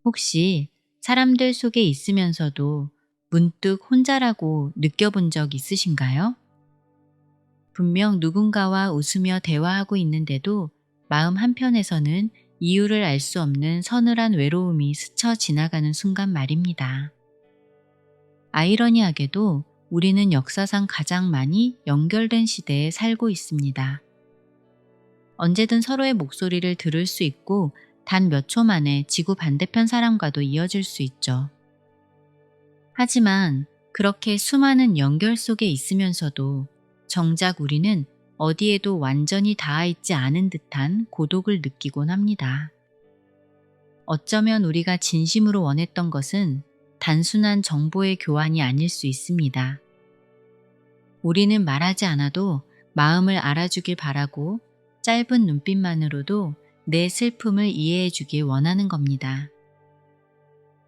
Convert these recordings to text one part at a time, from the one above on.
혹시 사람들 속에 있으면서도 문득 혼자라고 느껴본 적 있으신가요? 분명 누군가와 웃으며 대화하고 있는데도 마음 한편에서는 이유를 알 수 없는 서늘한 외로움이 스쳐 지나가는 순간 말입니다. 아이러니하게도 우리는 역사상 가장 많이 연결된 시대에 살고 있습니다. 언제든 서로의 목소리를 들을 수 있고 단 몇 초 만에 지구 반대편 사람과도 이어질 수 있죠. 하지만 그렇게 수많은 연결 속에 있으면서도 정작 우리는 어디에도 완전히 닿아 있지 않은 듯한 고독을 느끼곤 합니다. 어쩌면 우리가 진심으로 원했던 것은 단순한 정보의 교환이 아닐 수 있습니다. 우리는 말하지 않아도 마음을 알아주길 바라고 짧은 눈빛만으로도 내 슬픔을 이해해 주길 원하는 겁니다.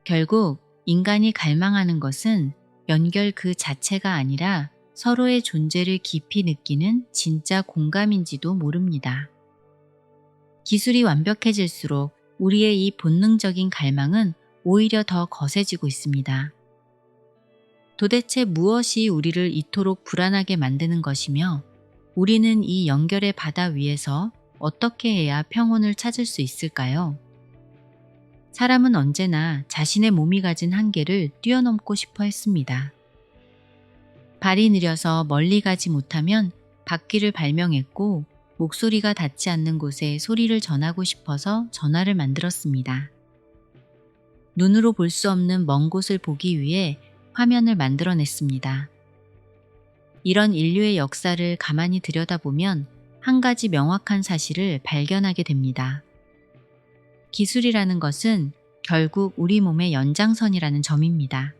결국 인간이 갈망하는 것은 연결 그 자체가 아니라 서로의 존재를 깊이 느끼는 진짜 공감인지도 모릅니다. 기술이 완벽해질수록 우리의 이 본능적인 갈망은 오히려 더 거세지고 있습니다. 도대체 무엇이 우리를 이토록 불안하게 만드는 것이며 우리는 이 연결의 바다 위에서 어떻게 해야 평온을 찾을 수 있을까요? 사람은 언제나 자신의 몸이 가진 한계를 뛰어넘고 싶어 했습니다. 발이 느려서 멀리 가지 못하면 바퀴를 발명했고 목소리가 닿지 않는 곳에 소리를 전하고 싶어서 전화를 만들었습니다. 눈으로 볼 수 없는 먼 곳을 보기 위해 화면을 만들어냈습니다. 이런 인류의 역사를 가만히 들여다보면 한 가지 명확한 사실을 발견하게 됩니다. 기술이라는 것은 결국 우리 몸의 연장선이라는 점입니다.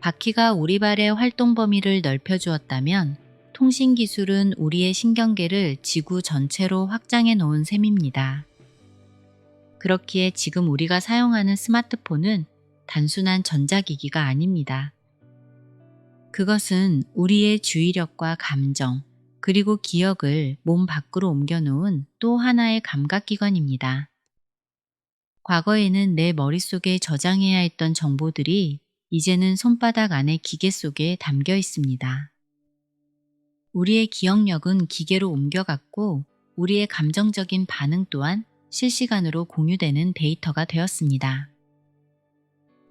바퀴가 우리 발의 활동 범위를 넓혀주었다면 통신기술은 우리의 신경계를 지구 전체로 확장해 놓은 셈입니다. 그렇기에 지금 우리가 사용하는 스마트폰은 단순한 전자기기가 아닙니다. 그것은 우리의 주의력과 감정, 그리고 기억을 몸 밖으로 옮겨놓은 또 하나의 감각기관입니다. 과거에는 내 머릿속에 저장해야 했던 정보들이 이제는 손바닥 안의 기계 속에 담겨 있습니다. 우리의 기억력은 기계로 옮겨갔고 우리의 감정적인 반응 또한 실시간으로 공유되는 데이터가 되었습니다.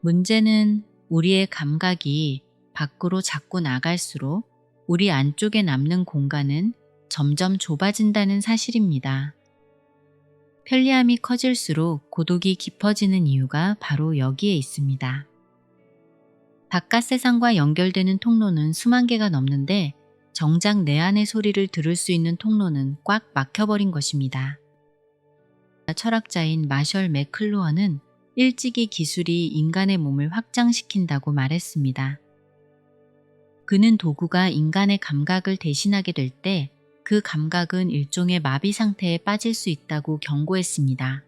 문제는 우리의 감각이 밖으로 자꾸 나갈수록 우리 안쪽에 남는 공간은 점점 좁아진다는 사실입니다. 편리함이 커질수록 고독이 깊어지는 이유가 바로 여기에 있습니다. 바깥 세상과 연결되는 통로는 수만 개가 넘는데 정작 내 안의 소리를 들을 수 있는 통로는 꽉 막혀버린 것입니다. 철학자인 마셜 맥클루언은 일찍이 기술이 인간의 몸을 확장시킨다고 말했습니다. 그는 도구가 인간의 감각을 대신하게 될 때 그 감각은 일종의 마비 상태에 빠질 수 있다고 경고했습니다.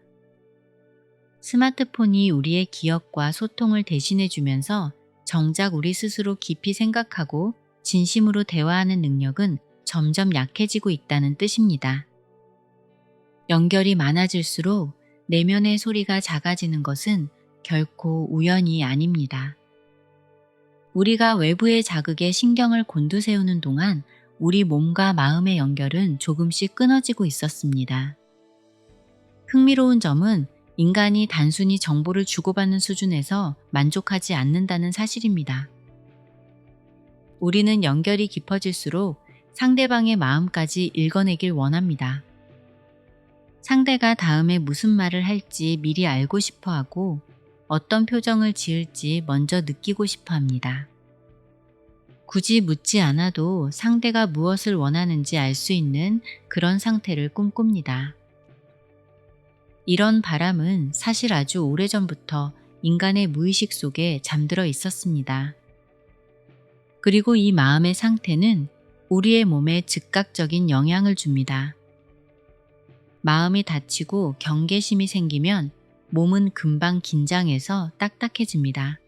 스마트폰이 우리의 기억과 소통을 대신해주면서 정작 우리 스스로 깊이 생각하고 진심으로 대화하는 능력은 점점 약해지고 있다는 뜻입니다. 연결이 많아질수록 내면의 소리가 작아지는 것은 결코 우연이 아닙니다. 우리가 외부의 자극에 신경을 곤두세우는 동안 우리 몸과 마음의 연결은 조금씩 끊어지고 있었습니다. 흥미로운 점은 인간이 단순히 정보를 주고받는 수준에서 만족하지 않는다는 사실입니다. 우리는 연결이 깊어질수록 상대방의 마음까지 읽어내길 원합니다. 상대가 다음에 무슨 말을 할지 미리 알고 싶어 하고 어떤 표정을 지을지 먼저 느끼고 싶어 합니다. 굳이 묻지 않아도 상대가 무엇을 원하는지 알 수 있는 그런 상태를 꿈꿉니다. 이런 바람은 사실 아주 오래전부터 인간의 무의식 속에 잠들어 있었습니다. 그리고 이 마음의 상태는 우리의 몸에 즉각적인 영향을 줍니다. 마음이 다치고 경계심이 생기면 몸은 금방 긴장해서 딱딱해집니다.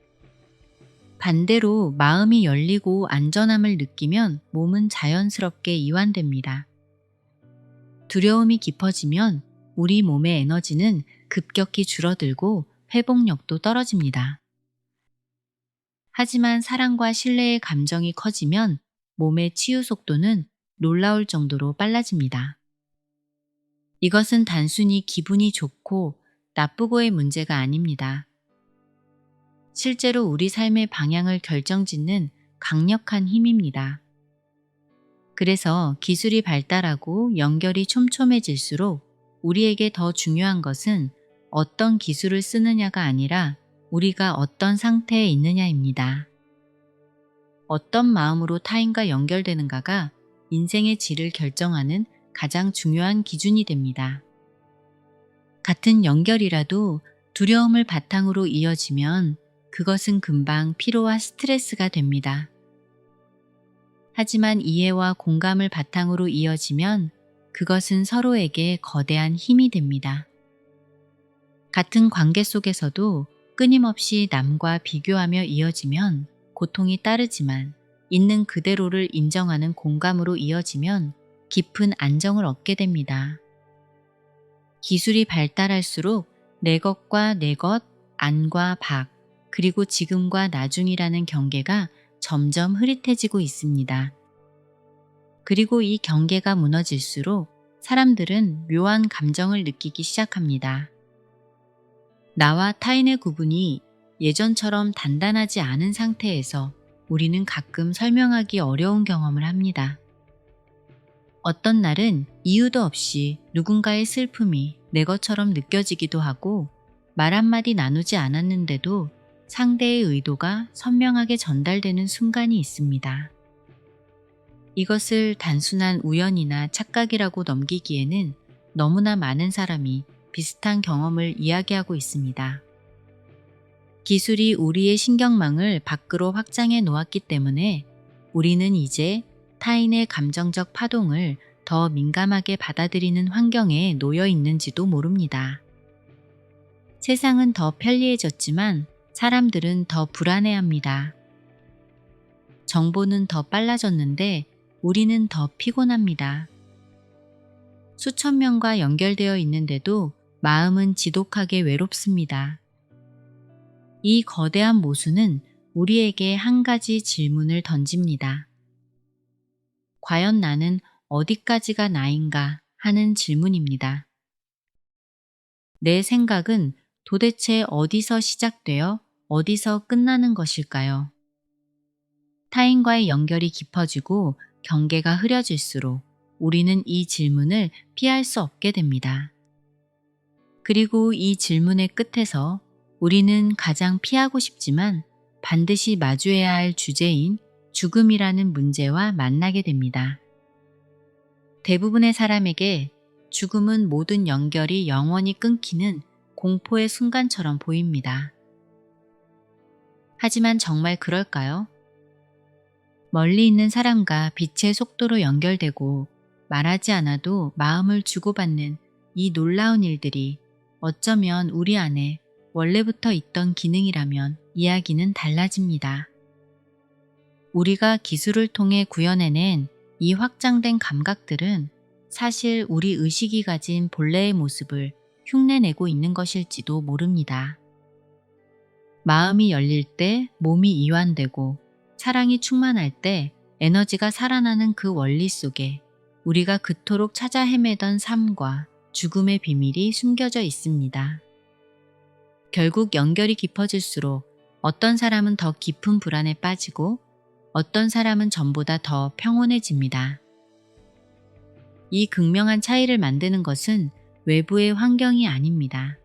반대로 마음이 열리고 안전함을 느끼면 몸은 자연스럽게 이완됩니다. 두려움이 깊어지면 우리 몸의 에너지는 급격히 줄어들고 회복력도 떨어집니다. 하지만 사랑과 신뢰의 감정이 커지면 몸의 치유 속도는 놀라울 정도로 빨라집니다. 이것은 단순히 기분이 좋고 나쁘고의 문제가 아닙니다. 실제로 우리 삶의 방향을 결정짓는 강력한 힘입니다. 그래서 기술이 발달하고 연결이 촘촘해질수록 우리에게 더 중요한 것은 어떤 기술을 쓰느냐가 아니라 우리가 어떤 상태에 있느냐입니다. 어떤 마음으로 타인과 연결되는가가 인생의 질을 결정하는 가장 중요한 기준이 됩니다. 같은 연결이라도 두려움을 바탕으로 이어지면 그것은 금방 피로와 스트레스가 됩니다. 하지만 이해와 공감을 바탕으로 이어지면 그것은 서로에게 거대한 힘이 됩니다. 같은 관계 속에서도 끊임없이 남과 비교하며 이어지면 고통이 따르지만 있는 그대로를 인정하는 공감으로 이어지면 깊은 안정을 얻게 됩니다. 기술이 발달할수록 내 것과 내 것, 안과 박, 그리고 지금과 나중이라는 경계가 점점 흐릿해지고 있습니다. 그리고 이 경계가 무너질수록 사람들은 묘한 감정을 느끼기 시작합니다. 나와 타인의 구분이 예전처럼 단단하지 않은 상태에서 우리는 가끔 설명하기 어려운 경험을 합니다. 어떤 날은 이유도 없이 누군가의 슬픔이 내 것처럼 느껴지기도 하고 말 한마디 나누지 않았는데도 상대의 의도가 선명하게 전달되는 순간이 있습니다. 이것을 단순한 우연이나 착각이라고 넘기기에는 너무나 많은 사람이 비슷한 경험을 이야기하고 있습니다. 기술이 우리의 신경망을 밖으로 확장해 놓았기 때문에 우리는 이제 타인의 감정적 파동을 더 민감하게 받아들이는 환경에 놓여 있는지도 모릅니다. 세상은 더 편리해졌지만 사람들은 더 불안해합니다. 정보는 더 빨라졌는데 우리는 더 피곤합니다. 수천 명과 연결되어 있는데도 마음은 지독하게 외롭습니다. 이 거대한 모순은 우리에게 한 가지 질문을 던집니다. 과연 나는 어디까지가 나인가 하는 질문입니다. 내 생각은 도대체 어디서 시작되어 어디서 끝나는 것일까요? 타인과의 연결이 깊어지고 경계가 흐려질수록 우리는 이 질문을 피할 수 없게 됩니다. 그리고 이 질문의 끝에서 우리는 가장 피하고 싶지만 반드시 마주해야 할 주제인 죽음이라는 문제와 만나게 됩니다. 대부분의 사람에게 죽음은 모든 연결이 영원히 끊기는 공포의 순간처럼 보입니다. 하지만 정말 그럴까요? 멀리 있는 사람과 빛의 속도로 연결되고 말하지 않아도 마음을 주고받는 이 놀라운 일들이 어쩌면 우리 안에 원래부터 있던 기능이라면 이야기는 달라집니다. 우리가 기술을 통해 구현해낸 이 확장된 감각들은 사실 우리 의식이 가진 본래의 모습을 흉내내고 있는 것일지도 모릅니다. 마음이 열릴 때 몸이 이완되고 사랑이 충만할 때 에너지가 살아나는 그 원리 속에 우리가 그토록 찾아 헤매던 삶과 죽음의 비밀이 숨겨져 있습니다. 결국 연결이 깊어질수록 어떤 사람은 더 깊은 불안에 빠지고 어떤 사람은 전보다 더 평온해집니다. 이 극명한 차이를 만드는 것은 외부의 환경이 아닙니다.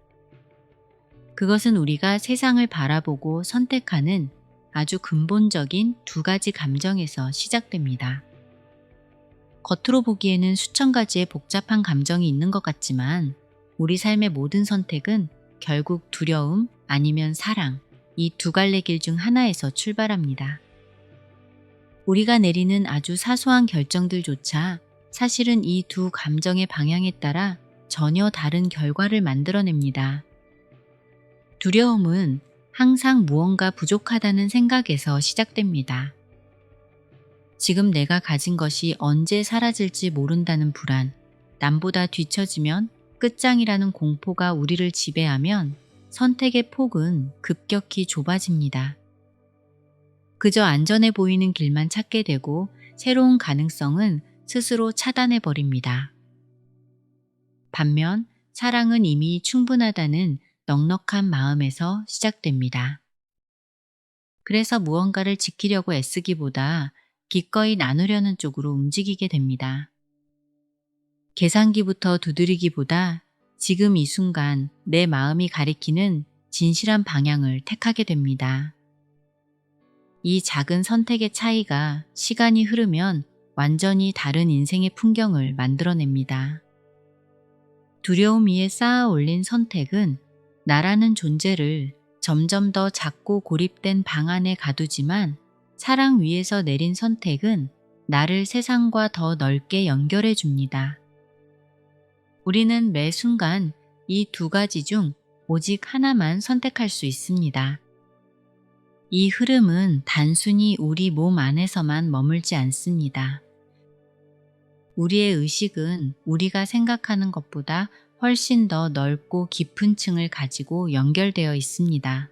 그것은 우리가 세상을 바라보고 선택하는 아주 근본적인 두 가지 감정에서 시작됩니다. 겉으로 보기에는 수천 가지의 복잡한 감정이 있는 것 같지만 우리 삶의 모든 선택은 결국 두려움 아니면 사랑, 이 두 갈래 길 중 하나에서 출발합니다. 우리가 내리는 아주 사소한 결정들조차 사실은 이 두 감정의 방향에 따라 전혀 다른 결과를 만들어냅니다. 두려움은 항상 무언가 부족하다는 생각에서 시작됩니다. 지금 내가 가진 것이 언제 사라질지 모른다는 불안, 남보다 뒤처지면 끝장이라는 공포가 우리를 지배하면 선택의 폭은 급격히 좁아집니다. 그저 안전해 보이는 길만 찾게 되고 새로운 가능성은 스스로 차단해 버립니다. 반면 사랑은 이미 충분하다는 넉넉한 마음에서 시작됩니다. 그래서 무언가를 지키려고 애쓰기보다 기꺼이 나누려는 쪽으로 움직이게 됩니다. 계산기부터 두드리기보다 지금 이 순간 내 마음이 가리키는 진실한 방향을 택하게 됩니다. 이 작은 선택의 차이가 시간이 흐르면 완전히 다른 인생의 풍경을 만들어냅니다. 두려움 위에 쌓아 올린 선택은 나라는 존재를 점점 더 작고 고립된 방 안에 가두지만, 사랑 위에서 내린 선택은 나를 세상과 더 넓게 연결해 줍니다. 우리는 매 순간 이 두 가지 중 오직 하나만 선택할 수 있습니다. 이 흐름은 단순히 우리 몸 안에서만 머물지 않습니다. 우리의 의식은 우리가 생각하는 것보다 훨씬 더 넓고 깊은 층을 가지고 연결되어 있습니다.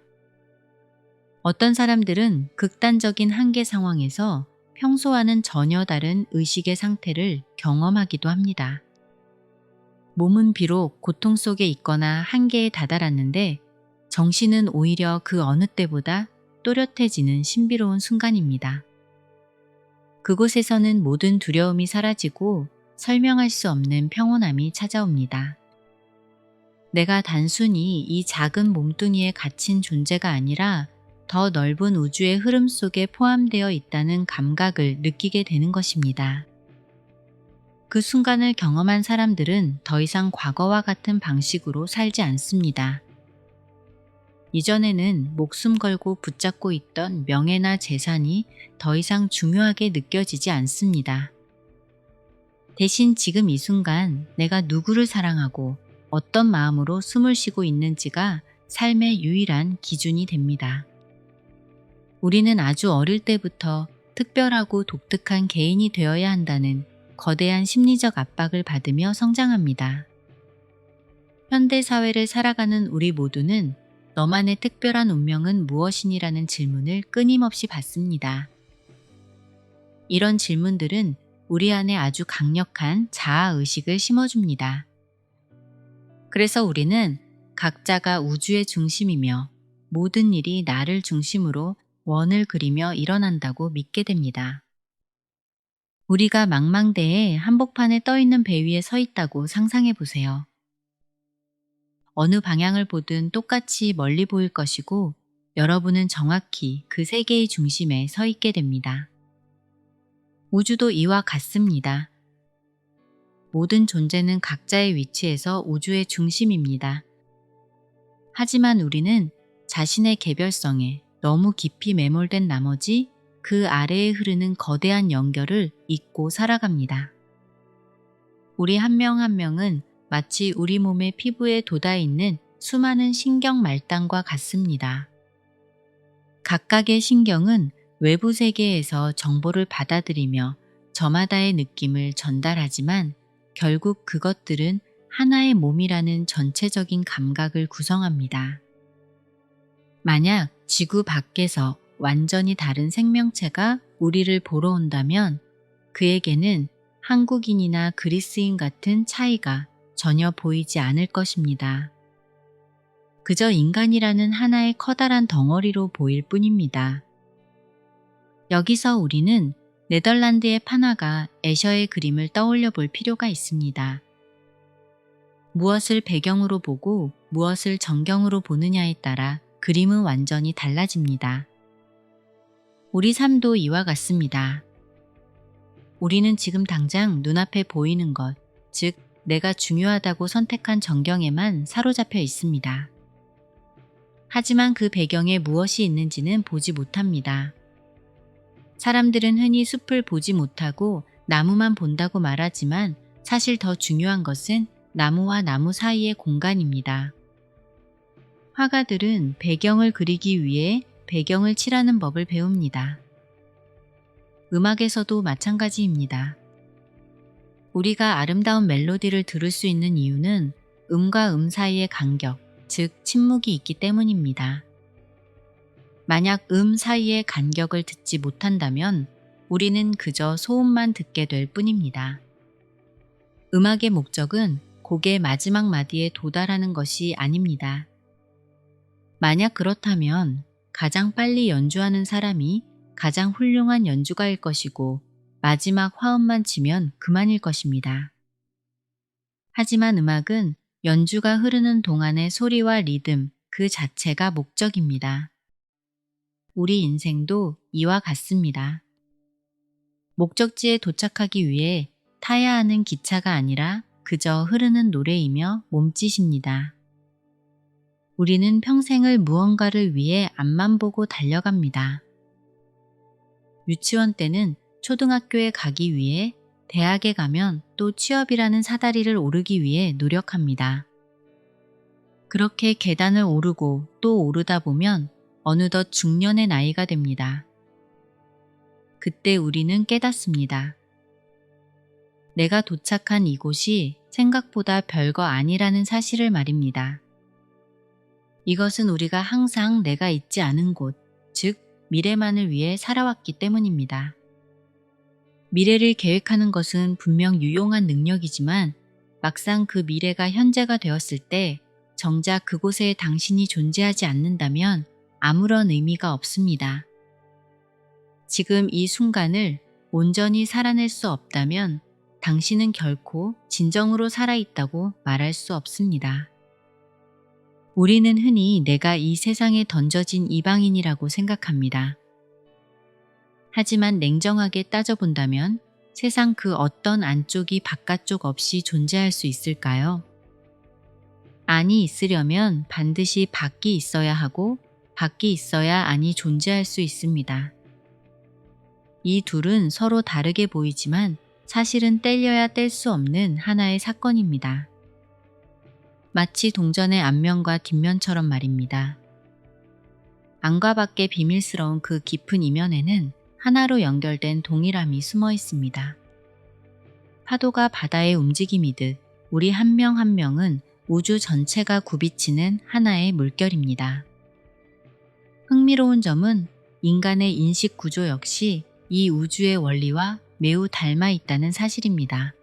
어떤 사람들은 극단적인 한계 상황에서 평소와는 전혀 다른 의식의 상태를 경험하기도 합니다. 몸은 비록 고통 속에 있거나 한계에 다다랐는데 정신은 오히려 그 어느 때보다 또렷해지는 신비로운 순간입니다. 그곳에서는 모든 두려움이 사라지고 설명할 수 없는 평온함이 찾아옵니다. 내가 단순히 이 작은 몸뚱이에 갇힌 존재가 아니라 더 넓은 우주의 흐름 속에 포함되어 있다는 감각을 느끼게 되는 것입니다. 그 순간을 경험한 사람들은 더 이상 과거와 같은 방식으로 살지 않습니다. 이전에는 목숨 걸고 붙잡고 있던 명예나 재산이 더 이상 중요하게 느껴지지 않습니다. 대신 지금 이 순간 내가 누구를 사랑하고 어떤 마음으로 숨을 쉬고 있는지가 삶의 유일한 기준이 됩니다. 우리는 아주 어릴 때부터 특별하고 독특한 개인이 되어야 한다는 거대한 심리적 압박을 받으며 성장합니다. 현대 사회를 살아가는 우리 모두는 너만의 특별한 운명은 무엇이니라는 질문을 끊임없이 받습니다. 이런 질문들은 우리 안에 아주 강력한 자아의식을 심어줍니다. 그래서 우리는 각자가 우주의 중심이며 모든 일이 나를 중심으로 원을 그리며 일어난다고 믿게 됩니다. 우리가 망망대해 한복판에 떠있는 배 위에 서 있다고 상상해 보세요. 어느 방향을 보든 똑같이 멀리 보일 것이고 여러분은 정확히 그 세계의 중심에 서 있게 됩니다. 우주도 이와 같습니다. 모든 존재는 각자의 위치에서 우주의 중심입니다. 하지만 우리는 자신의 개별성에 너무 깊이 매몰된 나머지 그 아래에 흐르는 거대한 연결을 잊고 살아갑니다. 우리 한 명 한 명은 마치 우리 몸의 피부에 돋아있는 수많은 신경 말단과 같습니다. 각각의 신경은 외부 세계에서 정보를 받아들이며 저마다의 느낌을 전달하지만 결국 그것들은 하나의 몸이라는 전체적인 감각을 구성합니다. 만약 지구 밖에서 완전히 다른 생명체가 우리를 보러 온다면 그에게는 한국인이나 그리스인 같은 차이가 전혀 보이지 않을 것입니다. 그저 인간이라는 하나의 커다란 덩어리로 보일 뿐입니다. 여기서 우리는 네덜란드의 판화가 애셔의 그림을 떠올려 볼 필요가 있습니다. 무엇을 배경으로 보고 무엇을 전경으로 보느냐에 따라 그림은 완전히 달라집니다. 우리 삶도 이와 같습니다. 우리는 지금 당장 눈앞에 보이는 것, 즉 내가 중요하다고 선택한 전경에만 사로잡혀 있습니다. 하지만 그 배경에 무엇이 있는지는 보지 못합니다. 사람들은 흔히 숲을 보지 못하고 나무만 본다고 말하지만 사실 더 중요한 것은 나무와 나무 사이의 공간입니다. 화가들은 배경을 그리기 위해 배경을 칠하는 법을 배웁니다. 음악에서도 마찬가지입니다. 우리가 아름다운 멜로디를 들을 수 있는 이유는 음과 음 사이의 간격, 즉 침묵이 있기 때문입니다. 만약 사이의 간격을 듣지 못한다면 우리는 그저 소음만 듣게 될 뿐입니다. 음악의 목적은 곡의 마지막 마디에 도달하는 것이 아닙니다. 만약 그렇다면 가장 빨리 연주하는 사람이 가장 훌륭한 연주가일 것이고 마지막 화음만 치면 그만일 것입니다. 하지만 음악은 연주가 흐르는 동안의 소리와 리듬 그 자체가 목적입니다. 우리 인생도 이와 같습니다. 목적지에 도착하기 위해 타야 하는 기차가 아니라 그저 흐르는 노래이며 몸짓입니다. 우리는 평생을 무언가를 위해 앞만 보고 달려갑니다. 유치원 때는 초등학교에 가기 위해, 대학에 가면 또 취업이라는 사다리를 오르기 위해 노력합니다. 그렇게 계단을 오르고 또 오르다 보면 어느덧 중년의 나이가 됩니다. 그때 우리는 깨닫습니다. 내가 도착한 이곳이 생각보다 별거 아니라는 사실을 말입니다. 이것은 우리가 항상 내가 있지 않은 곳, 즉 미래만을 위해 살아왔기 때문입니다. 미래를 계획하는 것은 분명 유용한 능력이지만 막상 그 미래가 현재가 되었을 때 정작 그곳에 당신이 존재하지 않는다면 아무런 의미가 없습니다. 지금 이 순간을 온전히 살아낼 수 없다면 당신은 결코 진정으로 살아있다고 말할 수 없습니다. 우리는 흔히 내가 이 세상에 던져진 이방인이라고 생각합니다. 하지만 냉정하게 따져본다면 세상 그 어떤 안쪽이 바깥쪽 없이 존재할 수 있을까요? 안이 있으려면 반드시 밖이 있어야 하고 밖이 있어야 안이 존재할 수 있습니다. 이 둘은 서로 다르게 보이지만 사실은 떼려야 뗄 수 없는 하나의 사건입니다. 마치 동전의 앞면과 뒷면처럼 말입니다. 안과 밖의 비밀스러운 그 깊은 이면에는 하나로 연결된 동일함이 숨어 있습니다. 파도가 바다의 움직임이듯 우리 한 명 한 명은 우주 전체가 굽이치는 하나의 물결입니다. 흥미로운 점은 인간의 인식 구조 역시 이 우주의 원리와 매우 닮아 있다는 사실입니다.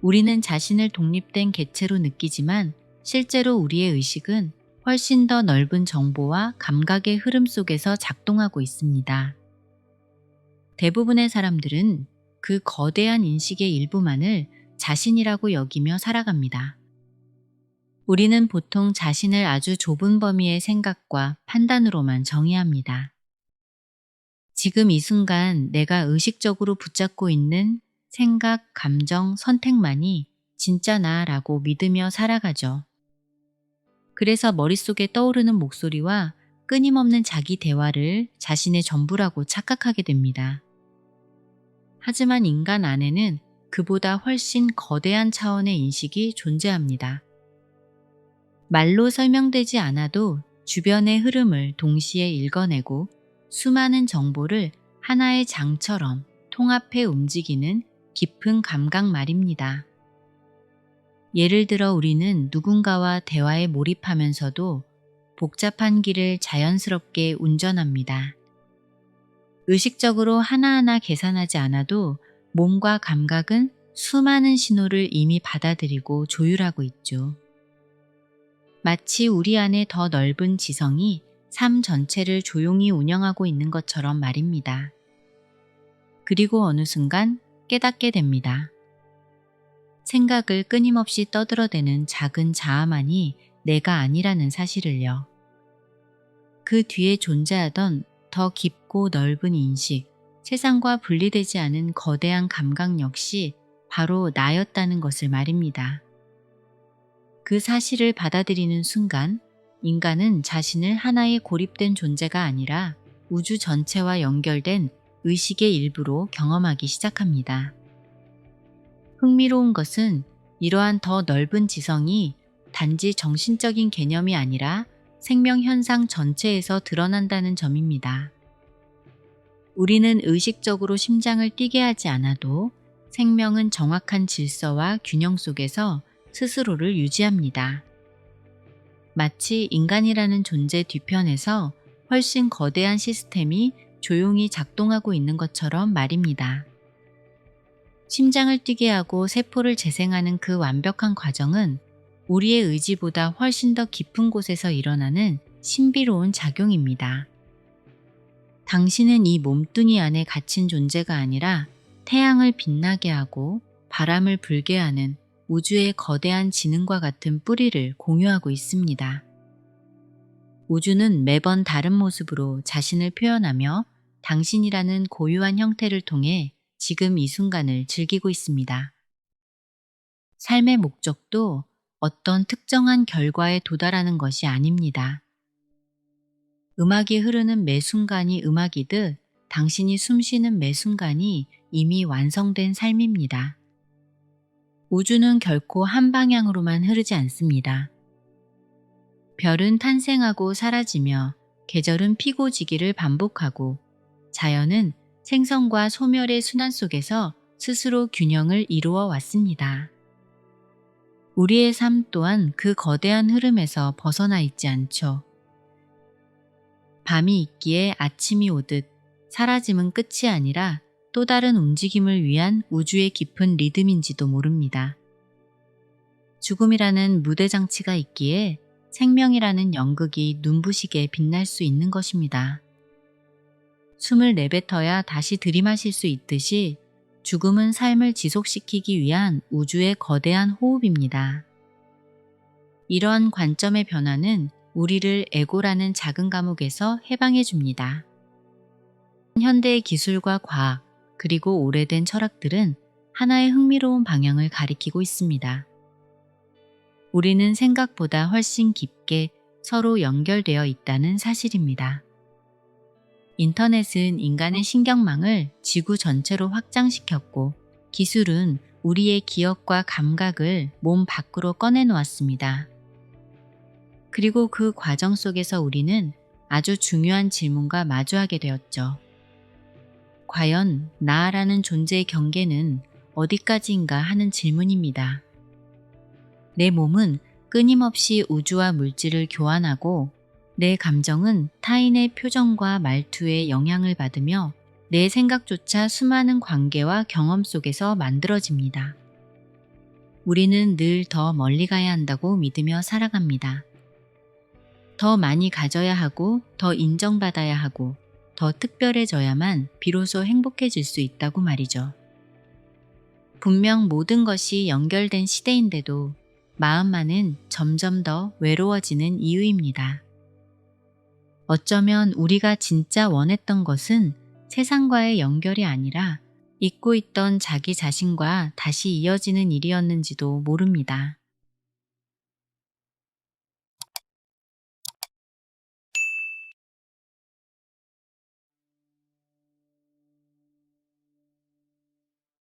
우리는 자신을 독립된 개체로 느끼지만 실제로 우리의 의식은 훨씬 더 넓은 정보와 감각의 흐름 속에서 작동하고 있습니다. 대부분의 사람들은 그 거대한 인식의 일부만을 자신이라고 여기며 살아갑니다. 우리는 보통 자신을 아주 좁은 범위의 생각과 판단으로만 정의합니다. 지금 이 순간 내가 의식적으로 붙잡고 있는 생각, 감정, 선택만이 진짜 나라고 믿으며 살아가죠. 그래서 머릿속에 떠오르는 목소리와 끊임없는 자기 대화를 자신의 전부라고 착각하게 됩니다. 하지만 인간 안에는 그보다 훨씬 거대한 차원의 인식이 존재합니다. 말로 설명되지 않아도 주변의 흐름을 동시에 읽어내고 수많은 정보를 하나의 장처럼 통합해 움직이는 깊은 감각 말입니다. 예를 들어 우리는 누군가와 대화에 몰입하면서도 복잡한 길을 자연스럽게 운전합니다. 의식적으로 하나하나 계산하지 않아도 몸과 감각은 수많은 신호를 이미 받아들이고 조율하고 있죠. 마치 우리 안에 더 넓은 지성이 삶 전체를 조용히 운영하고 있는 것처럼 말입니다. 그리고 어느 순간 깨닫게 됩니다. 생각을 끊임없이 떠들어대는 작은 자아만이 내가 아니라는 사실을요. 그 뒤에 존재하던 더 깊고 넓은 인식, 세상과 분리되지 않은 거대한 감각 역시 바로 나였다는 것을 말입니다. 그 사실을 받아들이는 순간 인간은 자신을 하나의 고립된 존재가 아니라 우주 전체와 연결된 의식의 일부로 경험하기 시작합니다. 흥미로운 것은 이러한 더 넓은 지성이 단지 정신적인 개념이 아니라 생명 현상 전체에서 드러난다는 점입니다. 우리는 의식적으로 심장을 뛰게 하지 않아도 생명은 정확한 질서와 균형 속에서 스스로를 유지합니다. 마치 인간이라는 존재 뒤편에서 훨씬 거대한 시스템이 조용히 작동하고 있는 것처럼 말입니다. 심장을 뛰게 하고 세포를 재생하는 그 완벽한 과정은 우리의 의지보다 훨씬 더 깊은 곳에서 일어나는 신비로운 작용입니다. 당신은 이 몸뚱이 안에 갇힌 존재가 아니라 태양을 빛나게 하고 바람을 불게 하는 우주의 거대한 지능과 같은 뿌리를 공유하고 있습니다. 우주는 매번 다른 모습으로 자신을 표현하며 당신이라는 고유한 형태를 통해 지금 이 순간을 즐기고 있습니다. 삶의 목적도 어떤 특정한 결과에 도달하는 것이 아닙니다. 음악이 흐르는 매 순간이 음악이듯 당신이 숨쉬는 매 순간이 이미 완성된 삶입니다. 우주는 결코 한 방향으로만 흐르지 않습니다. 별은 탄생하고 사라지며 계절은 피고 지기를 반복하고 자연은 생성과 소멸의 순환 속에서 스스로 균형을 이루어 왔습니다. 우리의 삶 또한 그 거대한 흐름에서 벗어나 있지 않죠. 밤이 있기에 아침이 오듯 사라짐은 끝이 아니라 또 다른 움직임을 위한 우주의 깊은 리듬인지도 모릅니다. 죽음이라는 무대 장치가 있기에 생명이라는 연극이 눈부시게 빛날 수 있는 것입니다. 숨을 내뱉어야 다시 들이마실 수 있듯이 죽음은 삶을 지속시키기 위한 우주의 거대한 호흡입니다. 이러한 관점의 변화는 우리를 에고라는 작은 감옥에서 해방해 줍니다. 현대의 기술과 과학, 그리고 오래된 철학들은 하나의 흥미로운 방향을 가리키고 있습니다. 우리는 생각보다 훨씬 깊게 서로 연결되어 있다는 사실입니다. 인터넷은 인간의 신경망을 지구 전체로 확장시켰고, 기술은 우리의 기억과 감각을 몸 밖으로 꺼내놓았습니다. 그리고 그 과정 속에서 우리는 아주 중요한 질문과 마주하게 되었죠. 과연 나라는 존재의 경계는 어디까지인가 하는 질문입니다. 내 몸은 끊임없이 우주와 물질을 교환하고 내 감정은 타인의 표정과 말투에 영향을 받으며 내 생각조차 수많은 관계와 경험 속에서 만들어집니다. 우리는 늘 더 멀리 가야 한다고 믿으며 살아갑니다. 더 많이 가져야 하고 더 인정받아야 하고 더 특별해져야만 비로소 행복해질 수 있다고 말이죠. 분명 모든 것이 연결된 시대인데도 마음만은 점점 더 외로워지는 이유입니다. 어쩌면 우리가 진짜 원했던 것은 세상과의 연결이 아니라 잊고 있던 자기 자신과 다시 이어지는 일이었는지도 모릅니다.